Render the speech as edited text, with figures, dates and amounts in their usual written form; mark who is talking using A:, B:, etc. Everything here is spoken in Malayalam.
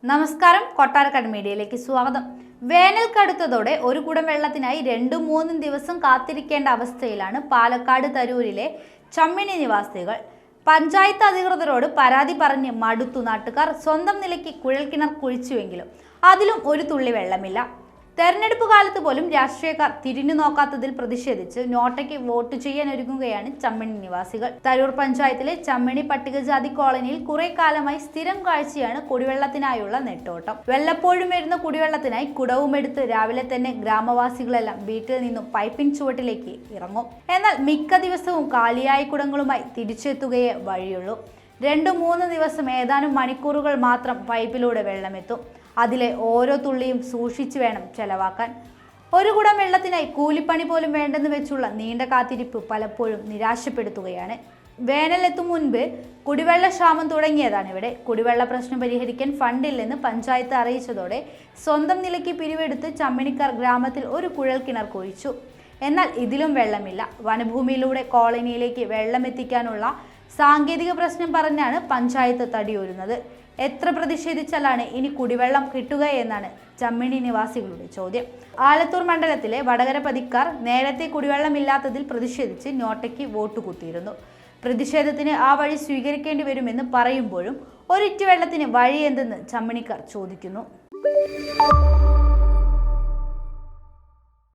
A: നമസ്കാരം, കൊട്ടാരക്കര മീഡിയയിലേക്ക് സ്വാഗതം. വേനൽ കടുത്തതോടെ ഒരു കുടം വെള്ളത്തിനായി 2-3 ദിവസം കാത്തിരിക്കേണ്ട അവസ്ഥയിലാണ് പാലക്കാട് തരൂരിലെ ചമ്മിണി നിവാസികൾ. പഞ്ചായത്ത് അധികൃതരോട് പരാതി പറഞ്ഞ് മടുത്തു നാട്ടുകാർ. സ്വന്തം നിലയ്ക്ക് കുഴൽക്കിണർ കുഴിച്ചുവെങ്കിലും അതിലും ഒരു തുള്ളി വെള്ളമില്ല. തെരഞ്ഞെടുപ്പ് കാലത്ത് പോലും രാഷ്ട്രീയക്കാർ തിരിഞ്ഞു നോക്കാത്തതിൽ പ്രതിഷേധിച്ച് നോട്ടയ്ക്ക് വോട്ട് ചെയ്യാൻ ഒരുങ്ങുകയാണ് ചമ്മിണി നിവാസികൾ. തരൂർ പഞ്ചായത്തിലെ ചമ്മിണി പട്ടികജാതി കോളനിയിൽ കുറെ കാലമായി സ്ഥിരം കാഴ്ചയാണ് കുടിവെള്ളത്തിനായുള്ള നെട്ടോട്ടം. വല്ലപ്പോഴും വരുന്ന കുടിവെള്ളത്തിനായി കുടവുമെടുത്ത് രാവിലെ തന്നെ ഗ്രാമവാസികളെല്ലാം വീട്ടിൽ നിന്നും പൈപ്പിംഗ് ചുവട്ടിലേക്ക് ഇറങ്ങും. എന്നാൽ മിക്ക ദിവസവും കാലിയായ കുടങ്ങളുമായി തിരിച്ചെത്തുകയേ വഴിയുള്ളൂ. 2-3 ദിവസം ഏതാനും മണിക്കൂറുകൾ മാത്രം പൈപ്പിലൂടെ വെള്ളമെത്തും. അതിലെ ഓരോ തുള്ളിയും സൂക്ഷിച്ചു വേണം ചെലവാക്കാൻ. ഒരു കുടം വെള്ളത്തിനായി കൂലിപ്പണി പോലും വേണ്ടെന്ന് വെച്ചുള്ള നീണ്ട കാത്തിരിപ്പ് പലപ്പോഴും നിരാശപ്പെടുത്തുകയാണ്. വേനലെത്തും മുൻപ് കുടിവെള്ള ക്ഷാമം തുടങ്ങിയതാണ് ഇവിടെ. കുടിവെള്ള പ്രശ്നം പരിഹരിക്കാൻ ഫണ്ടില്ലെന്ന് പഞ്ചായത്ത് അറിയിച്ചതോടെ സ്വന്തം നിലയ്ക്ക് പിരിവെടുത്ത് ചമ്മിണിക്കാർ ഗ്രാമത്തിൽ ഒരു കുഴൽക്കിണർ കുഴിച്ചു. എന്നാൽ ഇതിലും വെള്ളമില്ല. വനഭൂമിയിലൂടെ കോളനിയിലേക്ക് വെള്ളമെത്തിക്കാനുള്ള സാങ്കേതിക പ്രശ്നം പറഞ്ഞാണ് പഞ്ചായത്ത് തടിയൂരുന്നത്. എത്ര പ്രതിഷേധിച്ചാലാണ് ഇനി കുടിവെള്ളം കിട്ടുക എന്നാണ് ചമ്മിണി നിവാസികളുടെ ചോദ്യം. ആലത്തൂർ മണ്ഡലത്തിലെ വടകര പതിക്കാർ നേരത്തെ കുടിവെള്ളമില്ലാത്തതിൽ പ്രതിഷേധിച്ച് നോട്ടയ്ക്ക് വോട്ട് കുത്തിയിരുന്നു. പ്രതിഷേധത്തിന് ആ വഴി സ്വീകരിക്കേണ്ടി വരുമെന്ന് പറയുമ്പോഴും ഒരിറ്റു വെള്ളത്തിന് വഴി എന്തെന്ന് ചമ്മിണിക്കാർ ചോദിക്കുന്നു.